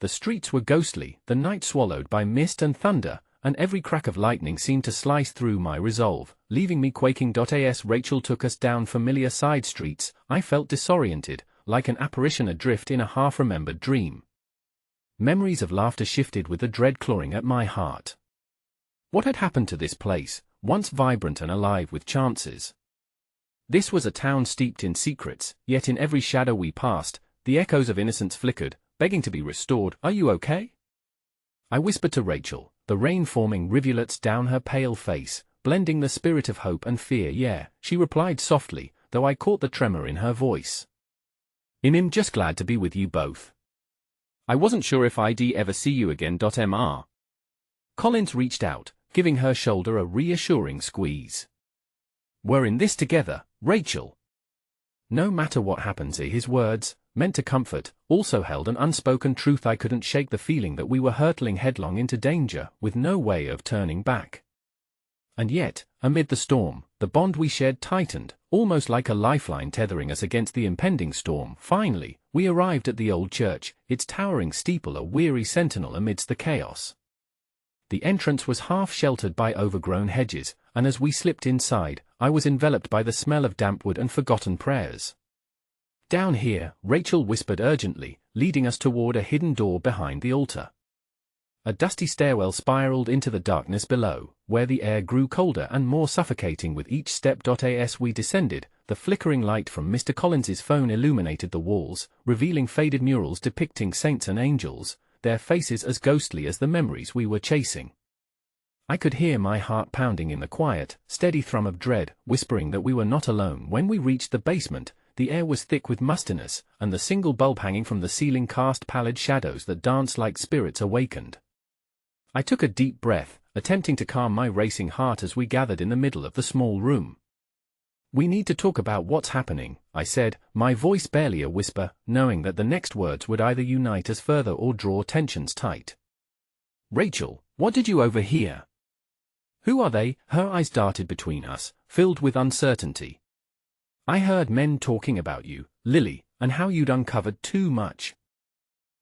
The streets were ghostly, the night swallowed by mist and thunder, and every crack of lightning seemed to slice through my resolve, leaving me quaking. As Rachel took us down familiar side streets, I felt disoriented, like an apparition adrift in a half-remembered dream. Memories of laughter shifted with the dread clawing at my heart. What had happened to this place, once vibrant and alive with chances? This was a town steeped in secrets, yet in every shadow we passed, the echoes of innocence flickered, begging to be restored. Are you okay? I whispered to Rachel, the rain forming rivulets down her pale face, blending the spirit of hope and fear. Yeah, she replied softly, though I caught the tremor in her voice. I'm just glad to be with you both. I wasn't sure if I'd ever see you again. Mr. Collins reached out, giving her shoulder a reassuring squeeze. We're in this together, Rachel. No matter what happens. His words, meant to comfort, also held an unspoken truth. I couldn't shake the feeling that we were hurtling headlong into danger, with no way of turning back. And yet, amid the storm, the bond we shared tightened, almost like a lifeline tethering us against the impending storm. Finally, we arrived at the old church, its towering steeple a weary sentinel amidst the chaos. The entrance was half sheltered by overgrown hedges, and as we slipped inside, I was enveloped by the smell of damp wood and forgotten prayers. Down here, Rachel whispered urgently, leading us toward a hidden door behind the altar. A dusty stairwell spiraled into the darkness below, where the air grew colder and more suffocating with each step. As we descended, the flickering light from Mr. Collins's phone illuminated the walls, revealing faded murals depicting saints and angels, their faces as ghostly as the memories we were chasing. I could hear my heart pounding in the quiet, steady thrum of dread, whispering that we were not alone. When we reached the basement, the air was thick with mustiness, and the single bulb hanging from the ceiling cast pallid shadows that danced like spirits awakened. I took a deep breath, attempting to calm my racing heart as we gathered in the middle of the small room. We need to talk about what's happening, I said, my voice barely a whisper, knowing that the next words would either unite us further or draw tensions tight. Rachel, what did you overhear? Who are they? Her eyes darted between us, filled with uncertainty. I heard men talking about you, Lily, and how you'd uncovered too much.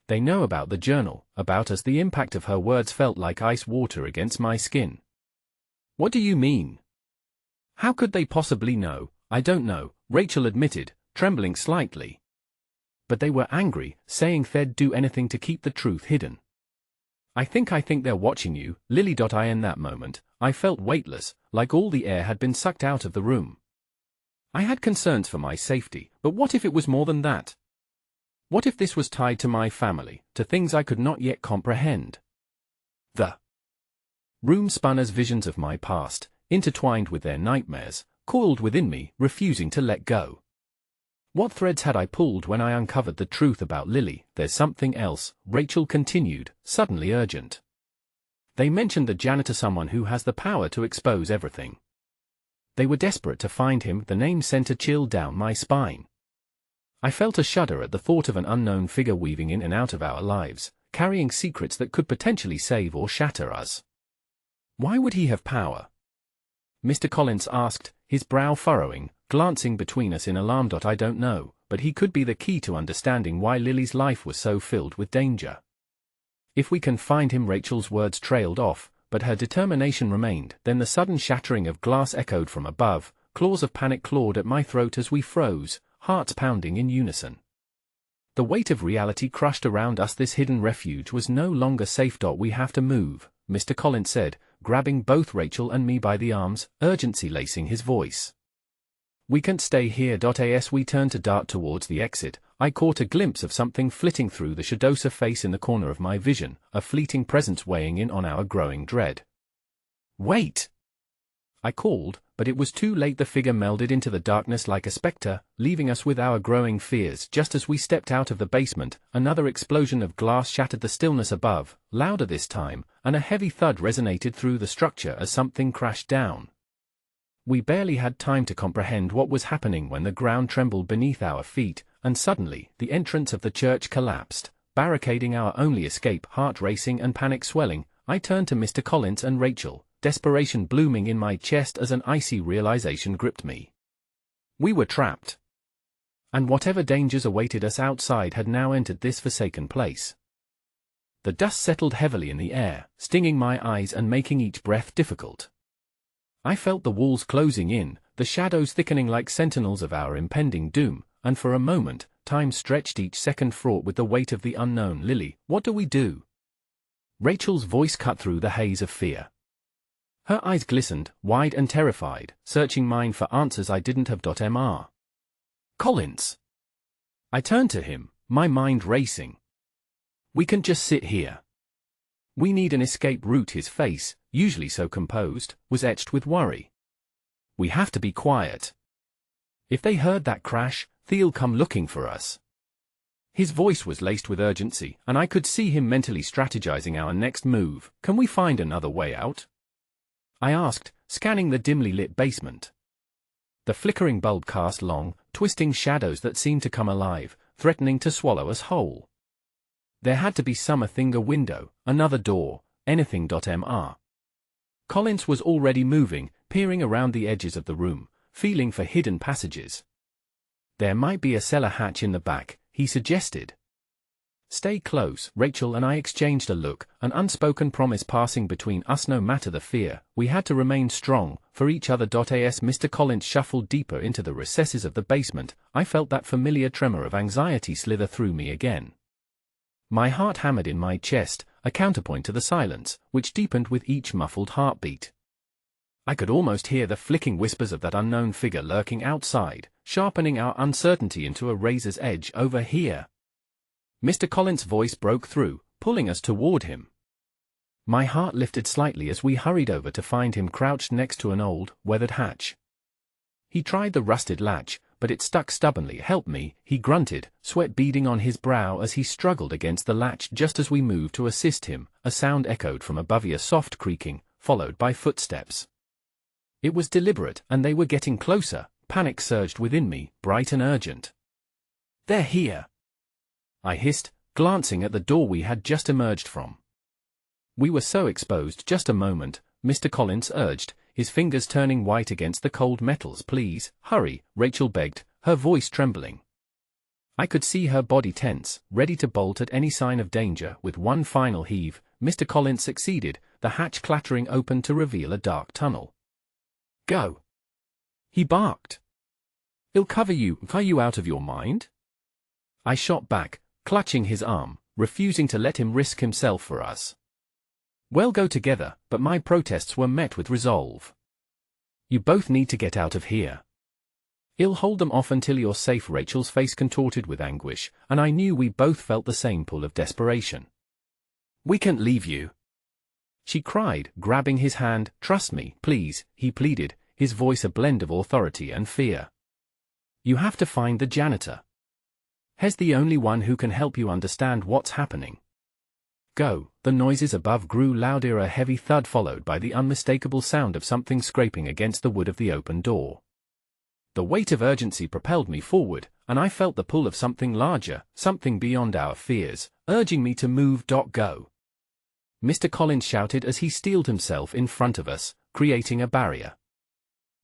They know about the journal, about us. The impact of her words felt like ice water against my skin. What do you mean? How could they possibly know? I don't know, Rachel admitted, trembling slightly. But they were angry, saying they'd do anything to keep the truth hidden. I think they're watching you, Lily. In that moment, I felt weightless, like all the air had been sucked out of the room. I had concerns for my safety, but what if it was more than that? What if this was tied to my family, to things I could not yet comprehend? The room spun as visions of my past, intertwined with their nightmares, coiled within me, refusing to let go. What threads had I pulled when I uncovered the truth about Lily? There's something else, Rachel continued, suddenly urgent. They mentioned the janitor, someone who has the power to expose everything. They were desperate to find him. The name sent a chill down my spine. I felt a shudder at the thought of an unknown figure weaving in and out of our lives, carrying secrets that could potentially save or shatter us. Why would he have power? Mr. Collins asked, his brow furrowing, glancing between us in alarm. I don't know, but he could be the key to understanding why Lily's life was so filled with danger. If we can find him. Rachel's words trailed off, but her determination remained. Then the sudden shattering of glass echoed from above, claws of panic clawed at my throat as we froze, hearts pounding in unison. The weight of reality crushed around us. This hidden refuge was no longer safe. We have to move, Mr. Collins said, grabbing both Rachel and me by the arms, urgency lacing his voice. We can't stay here. As we turned to dart towards the exit, I caught a glimpse of something flitting through the shadows. A face in the corner of my vision, a fleeting presence weighing in on our growing dread. Wait! I called, but it was too late. The figure melded into the darkness like a spectre, leaving us with our growing fears. Just as we stepped out of the basement, another explosion of glass shattered the stillness above, louder this time, and a heavy thud resonated through the structure as something crashed down. We barely had time to comprehend what was happening when the ground trembled beneath our feet, and suddenly, the entrance of the church collapsed, barricading our only escape. Heart racing and panic swelling, I turned to Mr. Collins and Rachel, desperation blooming in my chest as an icy realization gripped me. We were trapped. And whatever dangers awaited us outside had now entered this forsaken place. The dust settled heavily in the air, stinging my eyes and making each breath difficult. I felt the walls closing in, the shadows thickening like sentinels of our impending doom, and for a moment, time stretched, each second fraught with the weight of the unknown. Lily, what do we do? Rachel's voice cut through the haze of fear. Her eyes glistened, wide and terrified, searching mine for answers I didn't have. Mr. Collins. I turned to him, my mind racing. We can't just sit here. We need an escape route. His face, usually so composed, was etched with worry. We have to be quiet. If they heard that crash, they'll come looking for us. His voice was laced with urgency, and I could see him mentally strategizing our next move. Can we find another way out? I asked, scanning the dimly lit basement. The flickering bulb cast long, twisting shadows that seemed to come alive, threatening to swallow us whole. There had to be something, a window, another door, anything. Mr. Collins was already moving, peering around the edges of the room, feeling for hidden passages. There might be a cellar hatch in the back, he suggested. Stay close. Rachel and I exchanged a look, an unspoken promise passing between us. No matter the fear, we had to remain strong, for each other. As Mr. Collins shuffled deeper into the recesses of the basement, I felt that familiar tremor of anxiety slither through me again. My heart hammered in my chest, a counterpoint to the silence, which deepened with each muffled heartbeat. I could almost hear the flicking whispers of that unknown figure lurking outside, sharpening our uncertainty into a razor's edge. Over here. Mr. Collins' voice broke through, pulling us toward him. My heart lifted slightly as we hurried over to find him crouched next to an old, weathered hatch. He tried the rusted latch, but it stuck stubbornly. Help me, he grunted, sweat beading on his brow as he struggled against the latch. Just as we moved to assist him, a sound echoed from above, a soft creaking, followed by footsteps. It was deliberate, and they were getting closer. Panic surged within me, bright and urgent. They're here, I hissed, glancing at the door we had just emerged from. We were so exposed. Just a moment, Mr. Collins urged, his fingers turning white against the cold metals. Please, hurry, Rachel begged, her voice trembling. I could see her body tense, ready to bolt at any sign of danger. With one final heave, Mr. Collins succeeded, the hatch clattering open to reveal a dark tunnel. "Go!" he barked. "He'll cover you. Are you out of your mind?" I shot back, clutching his arm, refusing to let him risk himself for us. "We'll go together," but my protests were met with resolve. "You both need to get out of here. I'll hold them off until you're safe." Rachel's face contorted with anguish, and I knew we both felt the same pull of desperation. "We can't leave you," she cried, grabbing his hand. "Trust me, please," he pleaded, his voice a blend of authority and fear. "You have to find the janitor. He's the only one who can help you understand what's happening. Go." The noises above grew louder, a heavy thud followed by the unmistakable sound of something scraping against the wood of the open door. The weight of urgency propelled me forward, and I felt the pull of something larger, something beyond our fears, urging me to move. "Go!" Mr. Collins shouted as he steeled himself in front of us, creating a barrier.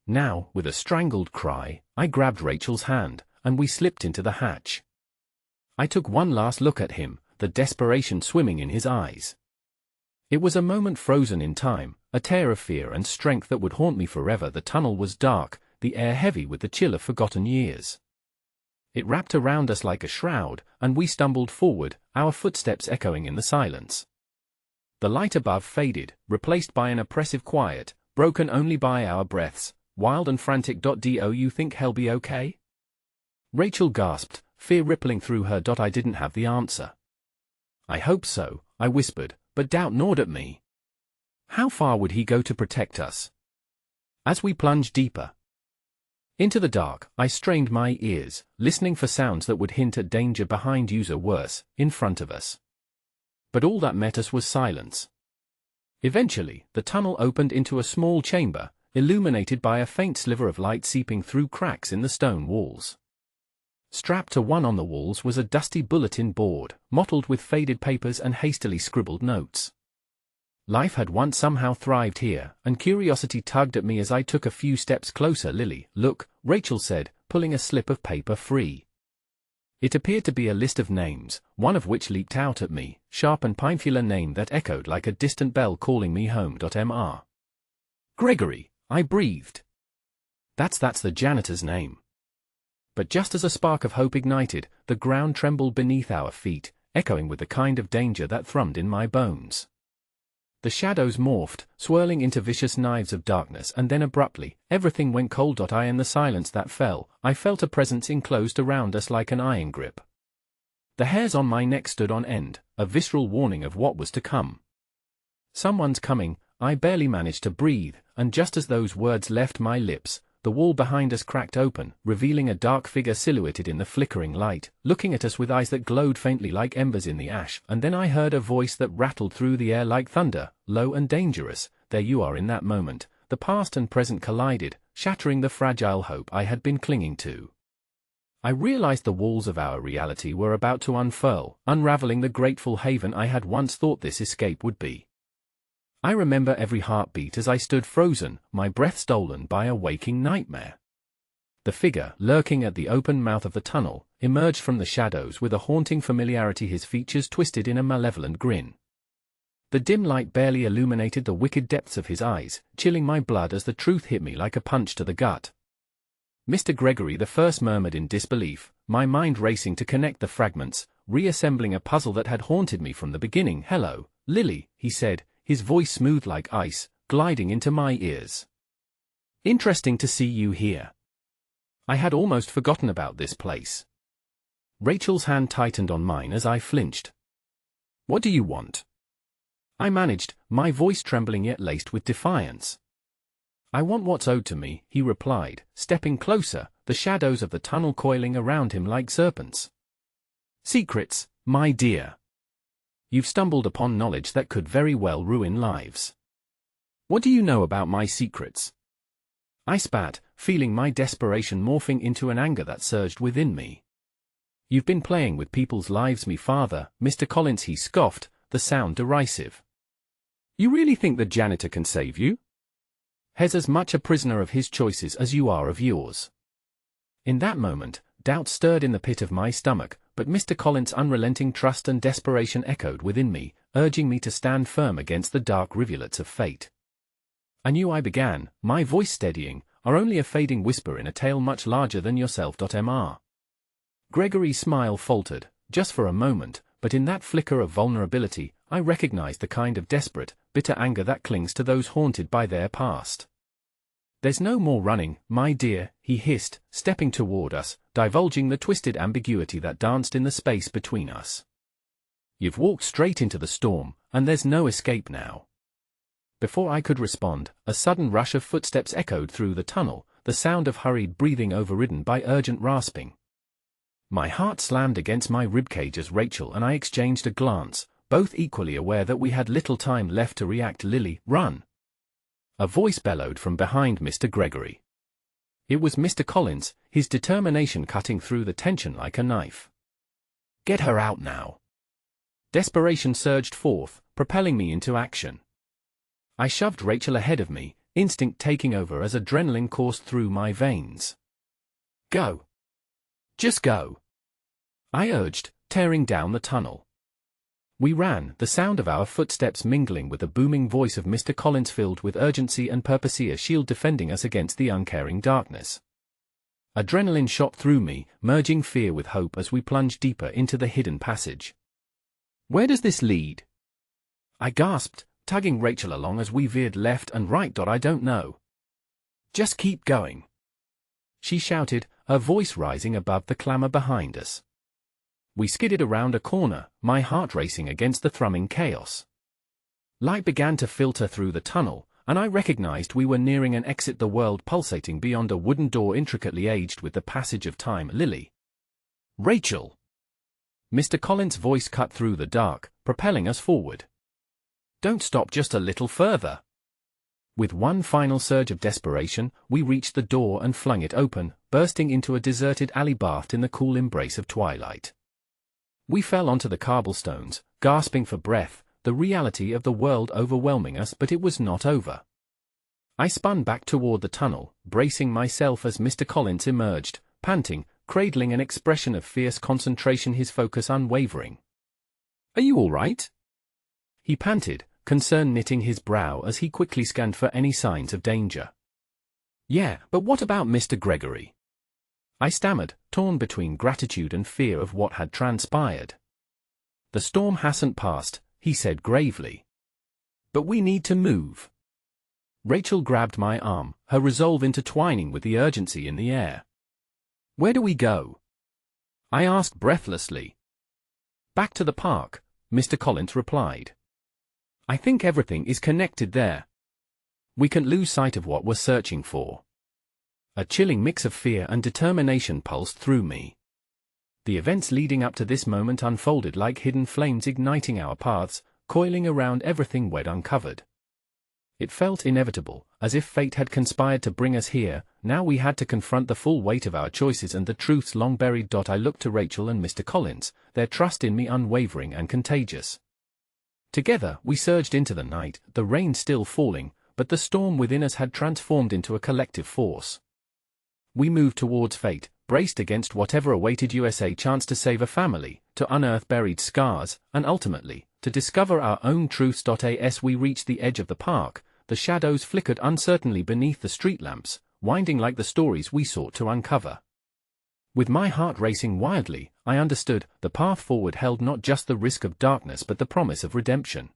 Now, with a strangled cry, I grabbed Rachel's hand, and we slipped into the hatch. I took one last look at him, the desperation swimming in his eyes. It was a moment frozen in time, a tear of fear and strength that would haunt me forever. The tunnel was dark, the air heavy with the chill of forgotten years. It wrapped around us like a shroud, and we stumbled forward, our footsteps echoing in the silence. The light above faded, replaced by an oppressive quiet, broken only by our breaths, wild and frantic. "Do you think he'll be okay?" Rachel gasped, fear rippling through her. I didn't have the answer. "I hope so," I whispered, but doubt gnawed at me. How far would he go to protect us? As we plunged deeper into the dark, I strained my ears, listening for sounds that would hint at danger behind us or worse, in front of us. But all that met us was silence. Eventually, the tunnel opened into a small chamber, illuminated by a faint sliver of light seeping through cracks in the stone walls. Strapped to one on the walls was a dusty bulletin board, mottled with faded papers and hastily scribbled notes. Life had once somehow thrived here, and curiosity tugged at me as I took a few steps closer. "Lily, look," Rachel said, pulling a slip of paper free. It appeared to be a list of names, one of which leaped out at me, sharp and painful, a name that echoed like a distant bell calling me home. "Mr. Gregory," I breathed. That's the janitor's name." But just as a spark of hope ignited, the ground trembled beneath our feet, echoing with the kind of danger that thrummed in my bones. The shadows morphed, swirling into vicious knives of darkness, and then abruptly, everything went cold. In the silence that fell, I felt a presence enclosed around us like an iron grip. The hairs on my neck stood on end, a visceral warning of what was to come. "Someone's coming," I barely managed to breathe, and just as those words left my lips, the wall behind us cracked open, revealing a dark figure silhouetted in the flickering light, looking at us with eyes that glowed faintly like embers in the ash. And then I heard a voice that rattled through the air like thunder, low and dangerous. "There you are." In that moment, the past and present collided, shattering the fragile hope I had been clinging to. I realized the walls of our reality were about to unfurl, unraveling the grateful haven I had once thought this escape would be. I remember every heartbeat as I stood frozen, my breath stolen by a waking nightmare. The figure, lurking at the open mouth of the tunnel, emerged from the shadows with a haunting familiarity, his features twisted in a malevolent grin. The dim light barely illuminated the wicked depths of his eyes, chilling my blood as the truth hit me like a punch to the gut. "Mr. Gregory," the first murmured in disbelief, my mind racing to connect the fragments, reassembling a puzzle that had haunted me from the beginning. "Hello, Lily," he said, his voice smooth like ice, gliding into my ears. "Interesting to see you here. I had almost forgotten about this place." Rachel's hand tightened on mine as I flinched. "What do you want?" I managed, my voice trembling yet laced with defiance. "I want what's owed to me," he replied, stepping closer, the shadows of the tunnel coiling around him like serpents. "Secrets, my dear. You've stumbled upon knowledge that could very well ruin lives. What do you know about my secrets?" I spat, feeling my desperation morphing into an anger that surged within me. "You've been playing with people's lives, me father, Mr. Collins," he scoffed, the sound derisive. "You really think the janitor can save you? He's as much a prisoner of his choices as you are of yours." In that moment, Doubt stirred in the pit of my stomach, but Mr. Collins' unrelenting trust and desperation echoed within me, urging me to stand firm against the dark rivulets of fate. "Anew I began, my voice steadying, are only a fading whisper in a tale much larger than yourself. Mr. Gregory's smile faltered, just for a moment, but in that flicker of vulnerability, I recognized the kind of desperate, bitter anger that clings to those haunted by their past. "There's no more running, my dear," he hissed, stepping toward us, divulging the twisted ambiguity that danced in the space between us. "You've walked straight into the storm, and there's no escape now." Before I could respond, a sudden rush of footsteps echoed through the tunnel, the sound of hurried breathing overridden by urgent rasping. My heart slammed against my ribcage as Rachel and I exchanged a glance, both equally aware that we had little time left to react. "Lily, run!" A voice bellowed from behind Mr. Gregory. It was Mr. Collins, his determination cutting through the tension like a knife. "Get her out now!" Desperation surged forth, propelling me into action. I shoved Rachel ahead of me, instinct taking over as adrenaline coursed through my veins. "Go! Just go!" I urged, tearing down the tunnel. We ran, the sound of our footsteps mingling with the booming voice of Mr. Collins filled with urgency and purpose, a shield defending us against the uncaring darkness. Adrenaline shot through me, merging fear with hope as we plunged deeper into the hidden passage. "Where does this lead?" I gasped, tugging Rachel along as we veered left and right. "I don't know." "Just keep going," she shouted, her voice rising above the clamor behind us. We skidded around a corner, my heart racing against the thrumming chaos. Light began to filter through the tunnel, and I recognized we were nearing an exit, the world pulsating beyond a wooden door intricately aged with the passage of time. "Lily." "Rachel." Mr. Collins' voice cut through the dark, propelling us forward. "Don't stop just a little further." With one final surge of desperation, we reached the door and flung it open, bursting into a deserted alley bathed in the cool embrace of twilight. We fell onto the cobblestones, gasping for breath, the reality of the world overwhelming us, but it was not over. I spun back toward the tunnel, bracing myself as Mr. Collins emerged, panting, cradling an expression of fierce concentration, his focus unwavering. "Are you all right?" he panted, concern knitting his brow as he quickly scanned for any signs of danger. "Yeah, but what about Mr. Gregory?" I stammered, torn between gratitude and fear of what had transpired. "The storm hasn't passed," he said gravely. "But we need to move." Rachel grabbed my arm, her resolve intertwining with the urgency in the air. "Where do we go?" I asked breathlessly. "Back to the park," Mr. Collins replied. "I think everything is connected there. We can't lose sight of what we're searching for." A chilling mix of fear and determination pulsed through me. The events leading up to this moment unfolded like hidden flames igniting our paths, coiling around everything we'd uncovered. It felt inevitable, as if fate had conspired to bring us here. Now we had to confront the full weight of our choices and the truths long buried. I looked to Rachel and Mr. Collins, their trust in me unwavering and contagious. Together, we surged into the night, the rain still falling, but the storm within us had transformed into a collective force. We moved towards fate, braced against whatever awaited us, a chance to save a family, to unearth buried scars, and ultimately, to discover our own truths. As we reached the edge of the park, the shadows flickered uncertainly beneath the street lamps, winding like the stories we sought to uncover. With my heart racing wildly, I understood the path forward held not just the risk of darkness but the promise of redemption.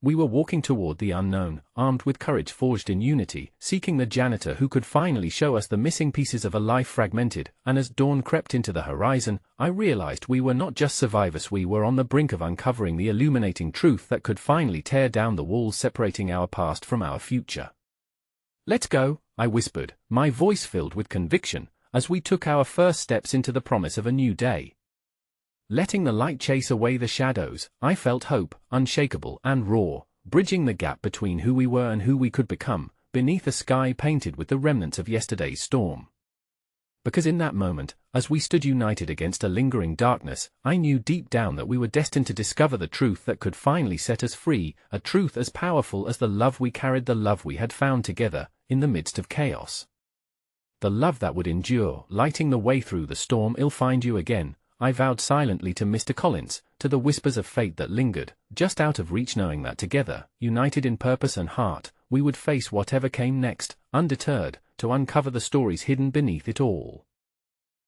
We were walking toward the unknown, armed with courage forged in unity, seeking the janitor who could finally show us the missing pieces of a life fragmented, and as dawn crept into the horizon, I realized we were not just survivors, we were on the brink of uncovering the illuminating truth that could finally tear down the walls separating our past from our future. "Let's go," I whispered, my voice filled with conviction, as we took our first steps into the promise of a new day. Letting the light chase away the shadows, I felt hope, unshakable and raw, bridging the gap between who we were and who we could become, beneath a sky painted with the remnants of yesterday's storm. Because in that moment, as we stood united against a lingering darkness, I knew deep down that we were destined to discover the truth that could finally set us free, a truth as powerful as the love we carried, the love we had found together, in the midst of chaos. the love that would endure, lighting the way through the storm. "I'll find you again," I vowed silently to Mr. Collins, to the whispers of fate that lingered, just out of reach, knowing that together, united in purpose and heart, we would face whatever came next, undeterred, to uncover the stories hidden beneath it all.